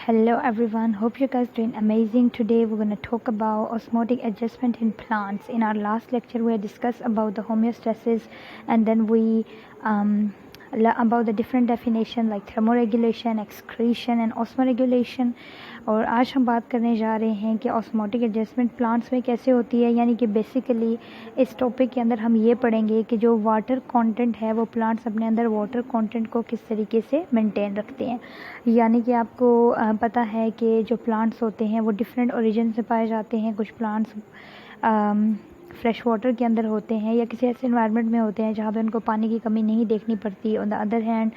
Hello everyone, hope you guys doing amazing. Today we're going to talk about osmotic adjustment in plants. In our last lecture we discussed about the homeostasis, and then we about the different definition like thermoregulation, excretion and osmoregulation. और आज हम बात करने जा रहे हैं कि osmotic adjustment plants में कैसे होती है। यानी कि बेसिकली इस टॉपिक के अंदर हम ये पढ़ेंगे कि जो वाटर कंटेंट है वो प्लांट्स अपने अंदर वाटर कंटेंट को किस तरीके से मेंटेन रखते हैं। यानी कि आपको पता है कि जो प्लांट्स होते हैं वो डिफरेंट ओरिजिन से पाए जाते हैं। कुछ प्लांट्स फ्रेश वाटर के अंदर होते हैं या किसी ऐसे इन्वायरमेंट में होते हैं जहाँ पे उनको पानी की कमी नहीं देखनी पड़ती। ऑन द अदर हैंड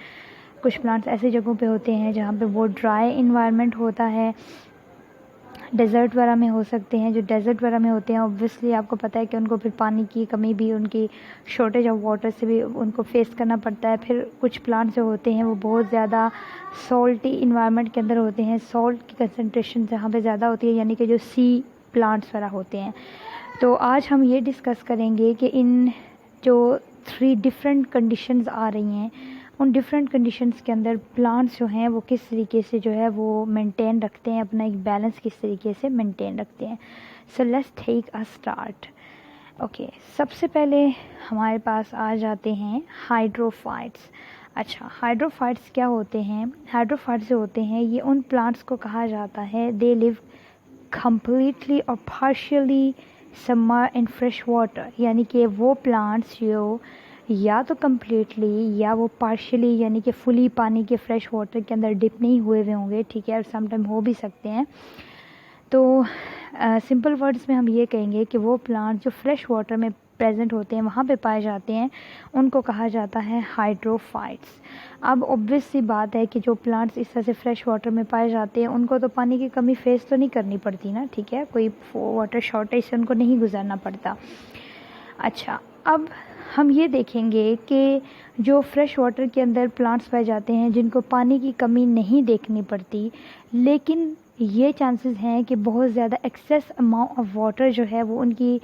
कुछ प्लांट्स ऐसी जगहों पे होते हैं जहाँ पे वो ड्राई इन्वायरमेंट होता है, डेज़र्ट वगैरह में हो सकते हैं। जो डेज़र्ट वगैरह में होते हैं ऑब्वियसली आपको पता है कि उनको फिर पानी की कमी भी, उनकी शॉर्टेज ऑफ वाटर से भी उनको फेस करना पड़ता है। फिर कुछ प्लांट्स जो होते हैं वो बहुत ज़्यादा सॉल्टी इन्वायरमेंट के अंदर होते हैं, सॉल्ट की कंसनट्रेशन जहाँ पे ज़्यादा होती है, यानी कि जो सी प्लांट्स वगैरह होते हैं। तो आज हम ये डिस्कस करेंगे कि इन जो 3 डिफरेंट कंडीशंस आ रही हैं उन डिफरेंट कंडीशंस के अंदर प्लांट्स जो हैं वो किस तरीके से जो है वो मेंटेन रखते हैं, अपना एक बैलेंस किस तरीके से मेंटेन रखते हैं। So let's take a start. Okay, सबसे पहले हमारे पास आ जाते हैं हाइड्रोफाइट्स। अच्छा, हाइड्रोफाइट्स क्या होते हैं? हाइड्रोफाइट्स जो होते हैं ये उन प्लांट्स को कहा जाता है दे लिव कम्प्लीटली और partially summer in fresh water. यानी कि वो प्लांट्स जो या तो कम्प्लीटली या वो पार्शियली यानी कि फुली पानी के फ्रेश वाटर के अंदर डिप नहीं हुए हुए होंगे, ठीक है, और समटाइम हो भी सकते हैं। तो सिंपल वर्ड्स में हम ये कहेंगे कि वो प्लांट जो फ्रेश वाटर में प्रेजेंट होते हैं, वहाँ पे पाए जाते हैं, उनको कहा जाता है हाइड्रोफाइट्स। अब ऑब्वियस सी बात है कि जो प्लांट्स इस तरह से फ्रेश वाटर में पाए जाते हैं उनको तो पानी की कमी फेस तो नहीं करनी पड़ती ना, ठीक है, कोई वाटर शॉर्टेज से उनको नहीं गुजरना पड़ता। अच्छा, अब हम ये देखेंगे कि जो फ्रेश वाटर के अंदर प्लांट्स पाए जाते हैं जिनको पानी की कमी नहीं देखनी पड़ती, लेकिन ये चांसेस हैं कि बहुत ज़्यादा एक्सेस अमाउंट ऑफ वाटर जो है वो उनकी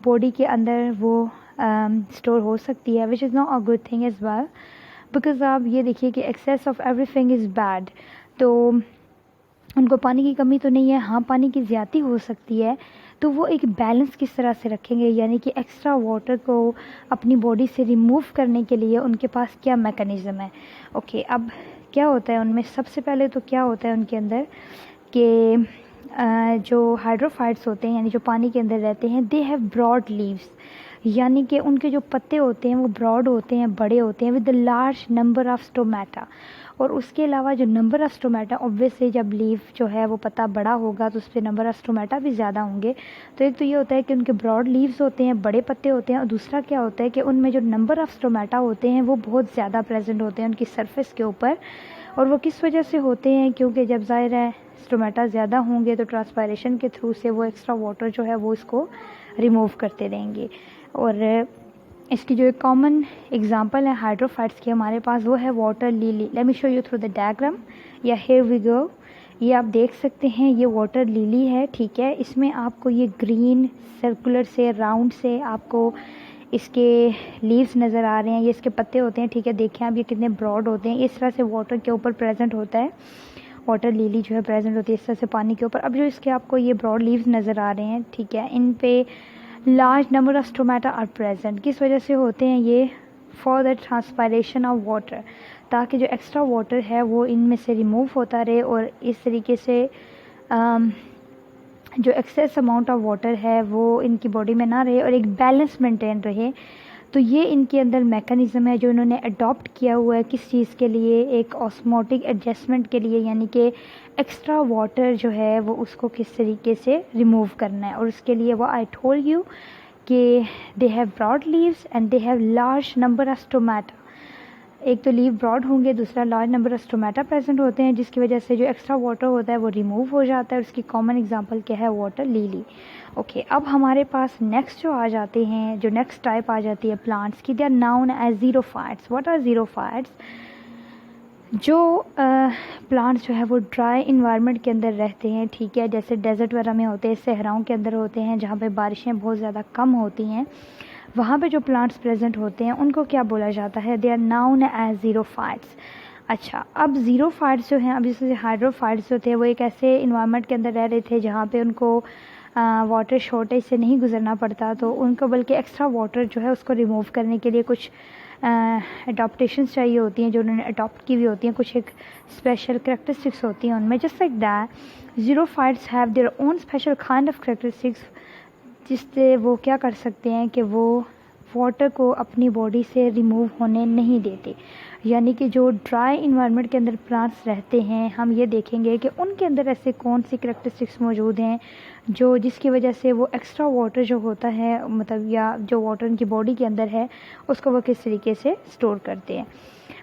बॉडी के अंदर वो स्टोर हो सकती है, which is not a good thing as well, because आप ये देखिए कि excess of everything is bad. तो उनको पानी की कमी तो नहीं है, हाँ पानी की ज़्यादती हो सकती है। तो वो एक बैलेंस किस तरह से रखेंगे, यानी कि एक्स्ट्रा वाटर को अपनी बॉडी से रिमूव करने के लिए उनके पास क्या मैकेनिज़्म है। ओके, अब क्या होता है उनमें? सबसे पहले तो क्या होता है उनके अंदर कि जो हाइड्रोफाइट्स होते हैं यानी जो पानी के अंदर रहते हैं, दे हैव ब्रॉड लीव्स। यानी कि उनके जो पत्ते होते हैं वो ब्रॉड होते हैं, बड़े होते हैं, with the large number of stomata. और उसके अलावा जो नंबर ऑफ स्टोमेटा, ऑब्वियसली जब लीफ जो है वो पत्ता बड़ा होगा तो उस पर नंबर ऑफ स्टोमेटा भी ज़्यादा होंगे। तो एक तो ये होता है कि उनके ब्रॉड लीव्स होते हैं, बड़े पत्ते होते हैं, और दूसरा क्या होता है कि उनमें जो नंबर ऑफ स्टोमेटा होते हैं वो बहुत ज़्यादा प्रेजेंट होते हैं उनकी सरफेस के ऊपर। और वो किस वजह से होते हैं? क्योंकि जब ज़ाहिर है स्टोमेटा ज़्यादा होंगे तो ट्रांसपायरेशन के थ्रू से वो एक्स्ट्रा वाटर जो है वो इसको रिमूव करते रहेंगे। और इसकी जो एक कॉमन एग्जांपल है हाइड्रोफाइट्स की हमारे पास, वो है water lily. Late me show you through the diagram, या हियर वी गो। ये आप देख सकते हैं, ये वाटर लिली है, ठीक है। इसमें आपको ये ग्रीन सर्कुलर से राउंड से आपको इसके लीव्स नज़र आ रहे हैं, ये इसके पत्ते होते हैं, ठीक है। देखें आप ये कितने ब्रॉड होते हैं, इस तरह से वाटर के ऊपर प्रेजेंट होता है, वाटर लिली जो है प्रेजेंट होती है इस तरह से पानी के ऊपर। अब जो इसके आपको ये ब्रॉड लीव्स नज़र आ रहे हैं, ठीक है, इन पे large number of stomata are present. किस वजह से होते हैं ये? For the transpiration of water, ताकि जो एक्स्ट्रा वाटर है वो इनमें से रिमूव होता रहे और इस तरीके से जो एक्सेस अमाउंट ऑफ वाटर है वो इनकी बॉडी में ना रहे और एक बैलेंस मेंटेन रहे। तो ये इनके अंदर मैकेनिज़्म है जो इन्होंने अडॉप्ट किया हुआ है। किस चीज़ के लिए? एक ऑस्मोटिक एडजस्टमेंट के लिए, यानी कि एक्स्ट्रा वाटर जो है वो उसको किस तरीके से रिमूव करना है। और उसके लिए वो आई टोल्ड यू कि they have broad leaves and they have large number of stomata. एक तो लीव ब्रॉड होंगे, दूसरा large number of stomata present होते हैं, जिसकी वजह से जो एक्स्ट्रा वाटर होता है वो रिमूव हो जाता है। उसकी कॉमन एग्जांपल क्या है? Water lily. ओके, अब हमारे पास नेक्स्ट जो आ जाते हैं, जो नेक्स्ट टाइप आ जाती है प्लांट्स की, they are known as xerophytes. What are xerophytes? जो प्लांट्स जो है वो ड्राई इन्वायरमेंट के अंदर रहते हैं, ठीक है, जैसे डेजर्ट वगैरह में होते हैं, सहराओं के अंदर होते हैं, जहाँ पे बारिशें बहुत ज़्यादा कम होती हैं, वहाँ पे जो प्लांट्स प्रेजेंट होते हैं उनको क्या बोला जाता है? They are known as xerophytes. अच्छा, अब ज़ीरोफाइट्स जो हैं, अब जैसे हाइड्रोफाइट्स जो थे वो एक ऐसे इन्वायरमेंट के अंदर रह रहे थे जहाँ पे उनको वाटर शॉर्टेज से नहीं गुजरना पड़ता, तो उनको बल्कि एक्स्ट्रा वाटर जो है उसको रिमूव करने के लिए कुछ अडॉप्टेशंस चाहिए होती हैं जो उन्होंने अडॉप्ट की हुई होती हैं, कुछ एक स्पेशल करेक्टरिस्टिक्स होती हैं उनमें। Just like that xerophytes have their own special kind of characteristics, जिससे वो क्या कर सकते हैं कि वो वाटर को अपनी बॉडी से रिमूव होने नहीं देते। यानी कि जो ड्राई इन्वायरमेंट के अंदर प्लांट्स रहते हैं, हम ये देखेंगे कि उनके अंदर ऐसे कौन सी करेक्टरिस्टिक्स मौजूद हैं जो जिसकी वजह से वो एक्स्ट्रा वाटर जो होता है, मतलब या जो वाटर उनकी बॉडी के अंदर है उसको वो किस तरीके से स्टोर करते हैं।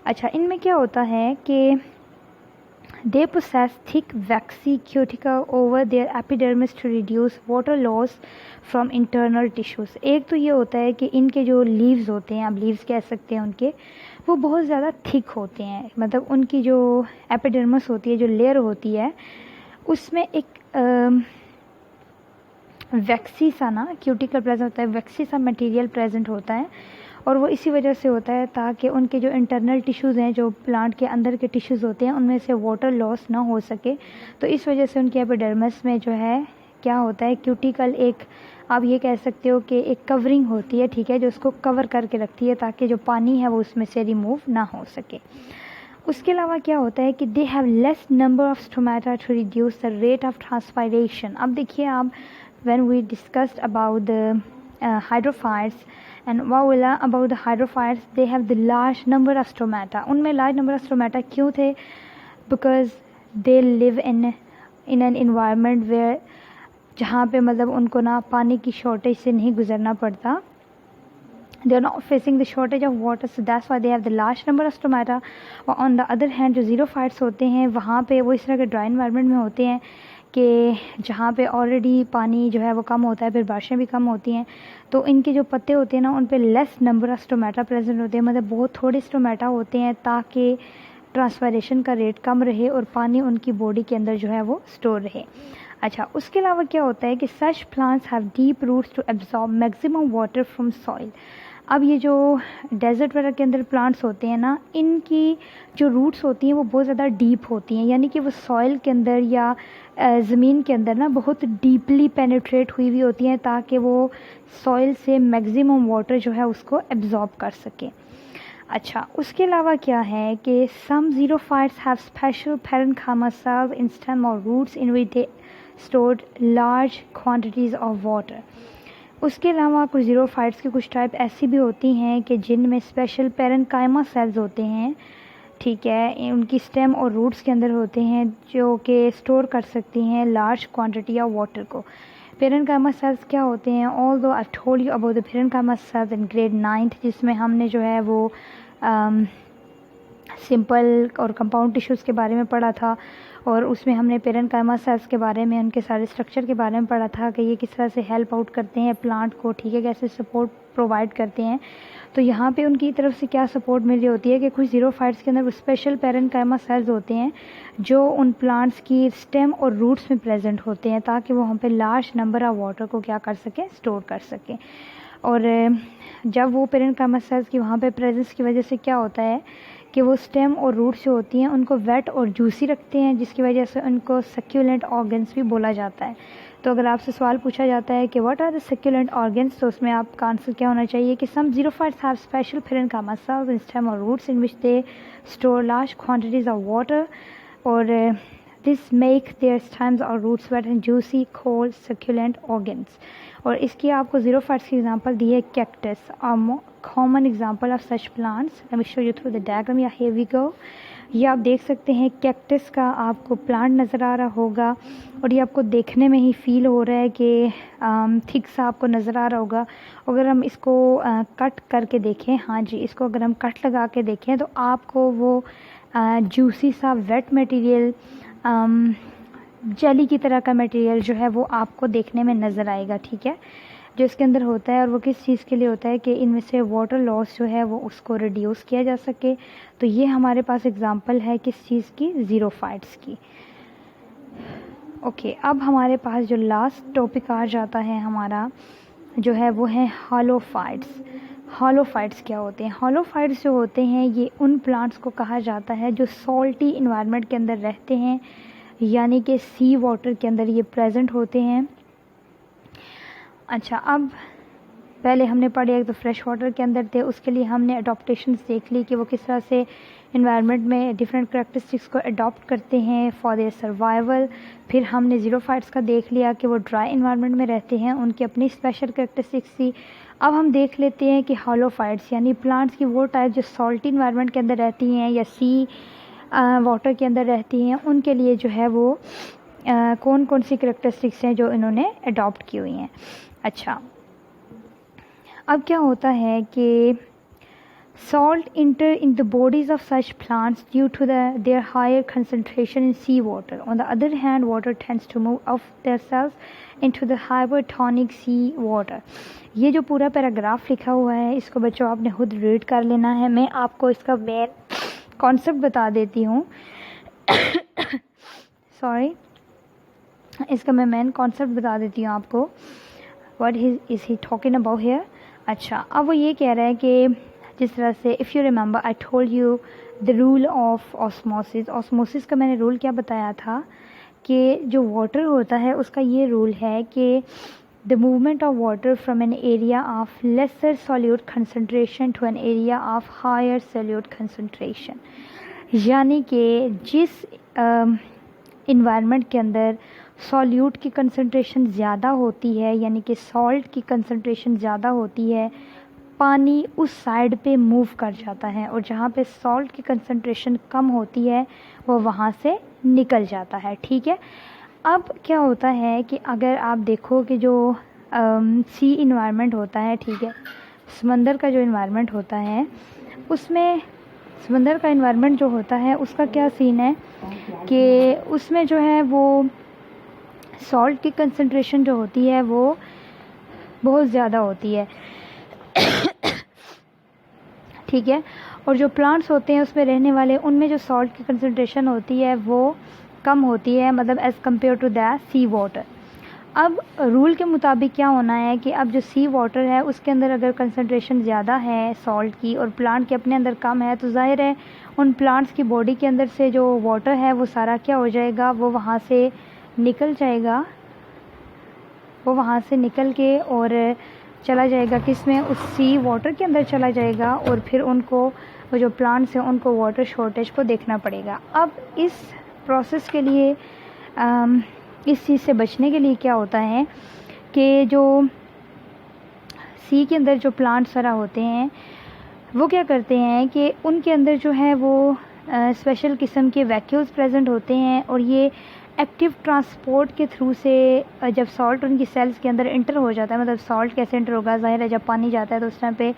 अच्छा, इनमें क्या होता है कि they possess thick waxy cuticle over their epidermis to reduce water loss from internal tissues। एक तो ये होता है कि इनके जो लीव्स होते हैं, आप लीव्स कह सकते हैं उनके, वो बहुत ज़्यादा थिक होते हैं, मतलब उनकी जो एपिडर्मिस होती है, जो लेयर होती है, उसमें एक वैक्सी सा ना क्यूटिकल प्रेजेंट होता है, वैक्सी सा मटेरियल प्रेजेंट होता है, और वो इसी वजह से होता है ताकि उनके जो इंटरनल टिश्यूज़ हैं, जो प्लांट के अंदर के टिश्यूज़ होते हैं, उनमें से वाटर लॉस ना हो सके। तो इस वजह से उनके एपिडर्मिस में जो है क्या होता है, क्यूटिकल एक, आप ये कह सकते हो कि एक कवरिंग होती है, ठीक है, जो उसको कवर करके रखती है ताकि जो पानी है वो उसमें से रिमूव ना हो सके। उसके अलावा क्या होता है कि they have less number of stomata to reduce the rate of transpiration. अब देखिए आप, when we discussed about the hydrophytes and Vaula, about the hydrophytes, they have the large number of stomata। उनमें large number of stomata क्यों थे? Because they live in an environment where, जहाँ पे मतलब उनको ना पानी की शॉर्टेज से नहीं गुजरना पड़ता, they are not facing the shortage of water, so that's why they have the large number of stomata। और on the other hand जो ज़ीरोफाइट्स होते हैं वहाँ पे वो इस तरह के ड्राई इन्वायरमेंट में होते हैं कि जहाँ पे ऑलरेडी पानी जो है वो कम होता है, फिर बारिशें भी कम होती हैं, तो इनके जो पत्ते होते हैं ना उन पे less number of stomata present होते हैं, मतलब बहुत थोड़े स्टोमेटा होते हैं ताकि ट्रांसपायरेशन का रेट कम रहे और पानी उनकी बॉडी के अंदर जो है वो स्टोर रहे। अच्छा, उसके अलावा क्या होता है कि such plants have deep roots to absorb maximum water from soil. अब ये जो डेजर्ट वगैरह के अंदर प्लांट्स होते हैं ना, इनकी जो रूट्स होती हैं वो बहुत ज़्यादा डीप होती हैं, यानी कि वो सॉइल के अंदर या ज़मीन के अंदर ना बहुत डीपली पेनिट्रेट हुई हुई होती हैं ताकि वो सॉइल से मैक्सिमम वाटर जो है उसको एब्जॉर्ब कर सके। अच्छा, उसके अलावा क्या है कि some xerophytes have special parenchyma cells in stem और roots in which they stored large quantities of water. उसके अलावा कुछ ज़ीरोफाइट्स की कुछ टाइप ऐसी भी होती हैं कि जिनमें स्पेशल पैरेन्काइमा सेल्स होते हैं, ठीक है, उनकी स्टेम और रूट्स के अंदर होते हैं जो कि स्टोर कर सकती हैं लार्ज क्वांटिटी ऑफ वाटर को। पैरेन्काइमा सेल्स क्या होते हैं? ऑल दो आई told you about the parenchyma cells in grade 9th, जिसमें हमने जो है वो सिंपल और कंपाउंड टिश्यूज़ के बारे में पढ़ा था, और उसमें हमने पैरेन्काइमा सेल्स के बारे में, उनके सारे स्ट्रक्चर के बारे में पढ़ा था कि ये किस तरह से हेल्प आउट करते हैं प्लांट को, ठीक है, कैसे सपोर्ट प्रोवाइड करते हैं। तो यहाँ पे उनकी तरफ से क्या सपोर्ट मिल रही होती है कि कुछ ज़ीरोफाइट्स के अंदर स्पेशल पैरेन्काइमा सेल्स होते हैं जो उन प्लांट्स की स्टेम और रूट्स में प्रेजेंट होते हैं ताकि वो वहाँ पे लार्ज नंबर ऑफ वाटर को क्या कर सकें, स्टोर कर सकें। और जब वो पैरेन्काइमा सेल्स की वहाँ पे प्रेजेंस की वजह से क्या होता है कि वो स्टेम और रूट्स जो होती हैं उनको वेट और जूसी रखते हैं, जिसकी वजह से उनको सक्यूलेंट ऑर्गन्स भी बोला जाता है। तो अगर आपसे सवाल पूछा जाता है कि what are the succulent organs, तो उसमें आपका आंसर क्या होना चाहिए कि some xerophytes have special parenchyma cells in stem और roots in which they store large quantities of water, और दिस मेक देयर स्टेम्स और roots wet and juicy called succulent organs. और इसकी आपको ज़ीरोफाइट्स की एग्जांपल दी है cactus, common example of such plants. Let me show you through the diagram, या here we go. ये आप देख सकते हैं कैक्टस का आपको प्लांट नज़र आ रहा होगा, और ये आपको देखने में ही फील हो रहा है कि थिक सा आपको नज़र आ रहा होगा। अगर हम इसको कट करके देखें, हाँ जी, इसको अगर हम कट लगा के देखें तो आपको वो जूसी सा वेट मटेरियल, जेली की तरह का मटेरियल जो है वो आपको देखने में नज़र आएगा, ठीक है, जो इसके अंदर होता है। और वो किस चीज़ के लिए होता है कि इनमें से वाटर लॉस जो है वो उसको रिड्यूस किया जा सके। तो ये हमारे पास एग्जांपल है किस चीज़ की, ज़ीरोफाइट्स की। ओके, अब हमारे पास जो लास्ट टॉपिक आ जाता है हमारा जो है वो है हॉलोफाइट्स। हॉलोफाइट्स क्या होते हैं? हॉलोफाइट्स जो होते हैं ये उन प्लांट्स को कहा जाता है जो सॉल्टी इन्वायरमेंट के अंदर रहते हैं, यानी कि सी वाटर के अंदर ये प्रेजेंट होते हैं। अच्छा, अब पहले हमने पढ़े एक तो फ्रेश वाटर के अंदर थे, उसके लिए हमने अडॉप्टेशंस देख ली कि वो किस तरह से इन्वायरमेंट में डिफरेंट करेक्टरिस्टिक्स को अडॉप्ट करते हैं फॉर देयर सर्वाइवल। फिर हमने ज़ीरोफाइट्स का देख लिया कि वो ड्राई इन्वायरमेंट में रहते हैं, उनकी अपनी स्पेशल करेक्टरिस्टिक्स थी। अब हम देख लेते हैं कि हॉलोफाइट्स यानी प्लांट्स की वो टाइप जो सॉल्टी इन्वायरमेंट के अंदर रहती हैं या सी वाटर के अंदर रहती हैं, उनके लिए जो है वो कौन कौन सी करेक्टरिस्टिक्स हैं जो इन्होंने अडॉप्ट की हुई हैं। अच्छा, अब क्या होता है कि salt enter in the bodies of such plants due to their higher concentration in sea water. On the other hand, water tends to move off their cells into the hypertonic sea water. ये जो पूरा paragraph लिखा हुआ है इसको बच्चों आपने खुद रीड कर लेना है। मैं आपको इसका मेन कॉन्सेप्ट बता देती हूँ। सॉरी, इसका मैं मेन कॉन्सेप्ट बता देती हूँ आपको। What is he talking about here? अच्छा, अब वो ये कह रहा है कि जिस तरह से if you remember I told you the rule of osmosis. Osmosis का मैंने रूल क्या बताया था कि जो वाटर होता है उसका ये रूल है कि the movement of water from an area of lesser solute concentration to an area of higher solute concentration, यानी कि जिस इन्वायरमेंट के अंदर सॉल्यूट की कंसनट्रेशन ज़्यादा होती है, यानी कि सॉल्ट की कंसनट्रेशन ज़्यादा होती है, पानी उस साइड पे मूव कर जाता है, और जहाँ पे सॉल्ट की कंसनट्रेशन कम होती है वो वहाँ से निकल जाता है। ठीक है, अब क्या होता है कि अगर आप देखो कि जो सी इन्वायरमेंट होता है, ठीक है, समंदर का जो इन्वायरमेंट होता है उसमें समंदर का इन्वायरमेंट जो होता है उसका क्या सीन है कि उसमें जो है वो सॉल्ट की कंसनट्रेशन जो होती है वो बहुत ज़्यादा होती है। ठीक है, और जो प्लांट्स होते हैं उसमें रहने वाले उनमें जो सॉल्ट की कंसनट्रेशन होती है वो कम होती है, मतलब as compare to the sea water. अब रूल के मुताबिक क्या होना है कि अब जो सी वाटर है उसके अंदर अगर कंसनट्रेशन ज़्यादा है सॉल्ट की और प्लांट के अपने अंदर कम है, तो जाहिर है उन प्लांट्स की बॉडी के अंदर से जो वाटर है वो सारा क्या हो जाएगा, वो वहाँ से निकल जाएगा, वो वहाँ से निकल के और चला जाएगा किसमें, उस सी वाटर के अंदर चला जाएगा, और फिर उनको वो जो प्लांट्स हैं उनको वाटर शॉर्टेज को देखना पड़ेगा। अब इस प्रोसेस के लिए इस चीज़ से बचने के लिए क्या होता है कि जो सी के अंदर जो प्लांट्स सारा होते हैं वो क्या करते हैं कि उनके अंदर जो है वो स्पेशल किस्म के वैक्यूल्स प्रेजेंट होते हैं, और ये एक्टिव ट्रांसपोर्ट के थ्रू से जब सॉल्ट उनकी सेल्स के अंदर इंटर हो जाता है, मतलब सॉल्ट कैसे इंटर होगा, ज़ाहिर है जब पानी जाता है तो उस टाइम पे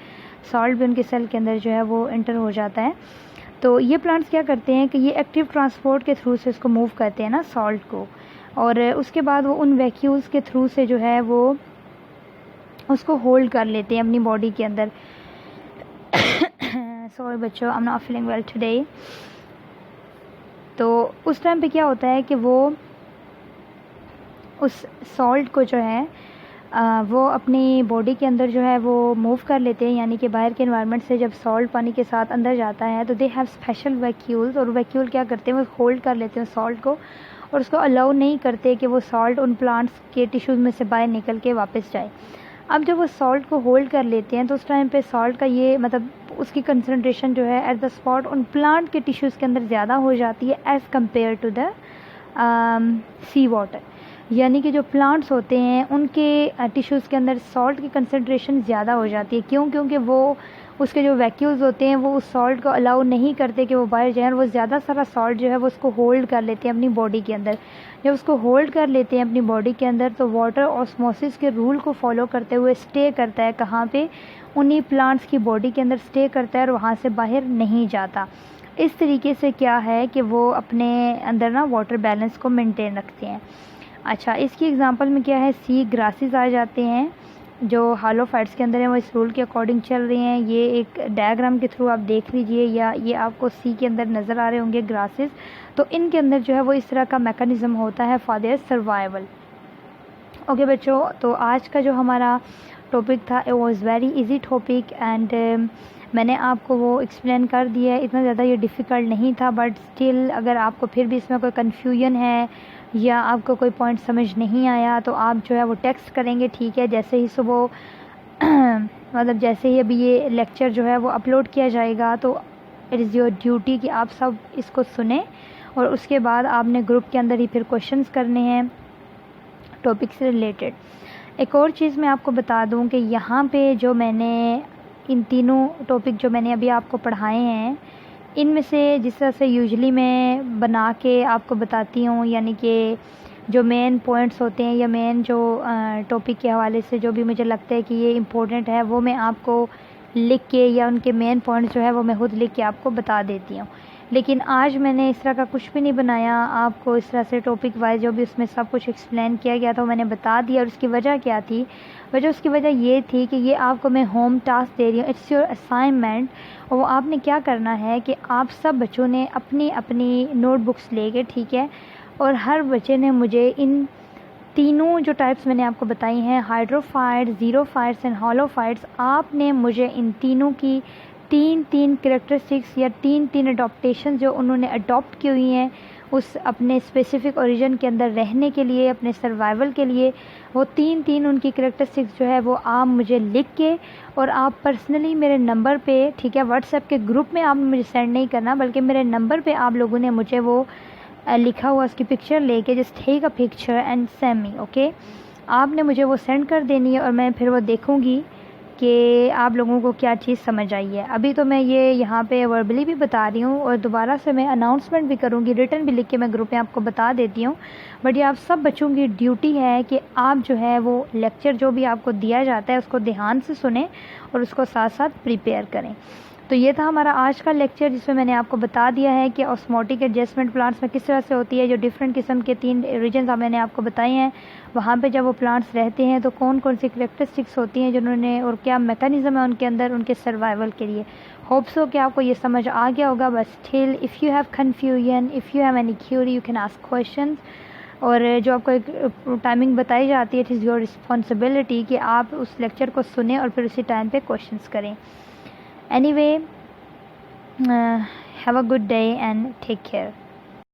सॉल्ट भी उनकी सेल के अंदर जो है वो इंटर हो जाता है। तो ये प्लांट्स क्या करते हैं कि ये एक्टिव ट्रांसपोर्ट के थ्रू से इसको मूव करते हैं ना सॉल्ट को, और उसके बाद वो उन वैक्यूल्स के थ्रू से जो है वो उसको होल्ड कर लेते हैं अपनी बॉडी के अंदर। सॉरी बच्चों, I am not feeling well today. तो उस टाइम पे क्या होता है कि वो उस सॉल्ट को जो है वो अपनी बॉडी के अंदर जो है वो मूव कर लेते हैं, यानी कि बाहर के एनवायरनमेंट से जब सॉल्ट पानी के साथ अंदर जाता है तो दे हैव स्पेशल वैक्यूल्स, और वैक्यूल क्या करते हैं वो होल्ड कर लेते हैं सॉल्ट को, और उसको अलाउ नहीं करते कि वो सॉल्ट उन प्लांट्स के टिश्यूज़ में से बाहर निकल के वापस जाए। अब जब वो सॉल्ट को होल्ड कर लेते हैं तो उस टाइम पे सॉल्ट का ये मतलब उसकी कंसनट्रेशन जो है एट द स्पॉट उन प्लांट के टिश्यूज़ के अंदर ज़्यादा हो जाती है as compare to the sea water, यानी कि जो प्लांट्स होते हैं उनके टिश्यूज़ के अंदर सॉल्ट की कंसनट्रेशन ज़्यादा हो जाती है। क्यों? क्योंकि वो उसके जो वैक्यूल्स होते हैं वो उस सॉल्ट को अलाउ नहीं करते कि वो बाहर जाए, और वो ज़्यादा सारा सॉल्ट जो है वो उसको होल्ड कर लेते हैं अपनी बॉडी के अंदर। जब उसको होल्ड कर लेते हैं अपनी बॉडी के अंदर तो वाटर ऑस्मोसिस के रूल को फॉलो करते हुए स्टे करता है कहाँ पे, उन्हीं प्लांट्स की बॉडी के अंदर स्टे करता है और वहाँ से बाहर नहीं जाता। इस तरीके से क्या है कि वो अपने अंदर ना वाटर बैलेंस को मेंटेन रखते हैं। अच्छा, इसकी एग्जांपल में क्या है, सी ग्रासेस आ जाते हैं जो हालोफाइट्स के अंदर हैं, वो इस रूल के अकॉर्डिंग चल रहे हैं। ये एक डायग्राम के थ्रू आप देख लीजिए, या ये आपको सी के अंदर नज़र आ रहे होंगे ग्रासेस, तो इनके अंदर जो है वो इस तरह का मैकेनिज़्म होता है फॉर देयर सर्वाइवल। ओके बच्चों, तो आज का जो हमारा टॉपिक था, it was very easy topic and मैंने आपको वो एक्सप्लेन कर दिया है। इतना ज़्यादा ये डिफ़िकल्ट नहीं था, बट स्टिल अगर आपको फिर भी इसमें कोई कन्फ्यूजन है या आपको कोई पॉइंट समझ नहीं आया तो आप जो है वो टेक्स्ट करेंगे, ठीक है। जैसे ही सुबह मतलब जैसे ही अभी ये लेक्चर जो है वो अपलोड किया जाएगा तो इट इज़ योर ड्यूटी कि आप सब इसको सुने और उसके बाद आपने ग्रुप के अंदर ही फिर क्वेश्चंस करने हैं टॉपिक से रिलेटेड। एक और चीज़ मैं आपको बता दूं कि यहाँ पे जो मैंने इन तीनों टॉपिक जो मैंने अभी आपको पढ़ाए हैं, इनमें से जिस तरह से यूजुअली मैं बना के आपको बताती हूँ, यानी कि जो मेन पॉइंट्स होते हैं या मेन जो टॉपिक के हवाले से जो भी मुझे लगता है कि ये इम्पोर्टेंट है, वो मैं आपको लिख के या उनके मेन पॉइंट्स जो है वो मैं खुद लिख के आपको बता देती हूँ। लेकिन आज मैंने इस तरह का कुछ भी नहीं बनाया, आपको इस तरह से टॉपिक वाइज जो भी उसमें सब कुछ एक्सप्लेन किया गया था वो मैंने बता दिया। और उसकी वजह क्या थी? उसकी वजह ये थी कि ये आपको मैं होम टास्क दे रही हूँ, इट्स योर असाइनमेंट। और वो आपने क्या करना है कि आप सब बच्चों ने अपनी अपनी नोटबुक्स लेके, ठीक है, और हर बच्चे ने मुझे इन तीनों जो टाइप्स मैंने आपको बताई हैं, हाइड्रोफाइट्स, ज़ीरोफाइट्स एंड होलोफाइट्स, आपने मुझे इन तीनों की तीन कैरेक्टरिस्टिक्स या तीन अडॉप्टेशन जो उन्होंने अडॉप्ट की हुई हैं उस अपने स्पेसिफिक ओरिजिन के अंदर रहने के लिए, अपने सर्वाइवल के लिए, वो तीन उनकी कैरेक्टरिस्टिक्स जो है वो आप मुझे लिख के और आप पर्सनली मेरे नंबर पे, ठीक है, व्हाट्सएप के ग्रुप में आपने मुझे सेंड नहीं करना, बल्कि मेरे नंबर पे आप लोगों ने मुझे वो लिखा हुआ उसकी पिक्चर लेके just take a picture and send me, okay. आपने मुझे वो सेंड कर देनी है और मैं फिर वो देखूँगी कि आप लोगों को क्या चीज़ समझ आई है। अभी तो मैं ये यहाँ पे वर्बली भी बता रही हूँ और दोबारा से मैं अनाउंसमेंट भी करूँगी, रिटर्न भी लिख के मैं ग्रुप में आपको बता देती हूँ। बट ये आप सब बच्चों की ड्यूटी है कि आप जो है वो लेक्चर जो भी आपको दिया जाता है उसको ध्यान से सुने और उसको साथ साथ प्रिपेयर करें। तो ये था हमारा आज का लेक्चर, जिसमें मैंने आपको बता दिया है कि ऑस्मोटिक एडजस्टमेंट प्लांट्स में किस तरह से होती है। जो डिफरेंट किस्म के 3 रीजन्स मैंने आपको बताए हैं, वहाँ पे जब वो प्लांट्स रहते हैं तो कौन कौन सी कैरेक्टरिस्टिक्स होती हैं जिन्होंने, और क्या मैकेनिज्म है उनके अंदर उनके सर्वाइवल के लिए। होप सो कि आपको ये समझ आ गया होगा। बस still if you have confusion, if you have any Curie, you can ask question. और जो आपको एक टाइमिंग बताई जाती है, इट इज़ योर रिस्पॉन्सिबिलिटी कि आप उस लेक्चर को सुने और फिर उसी टाइम पे क्वेश्चंस करें। Anyway, have a good day and take care.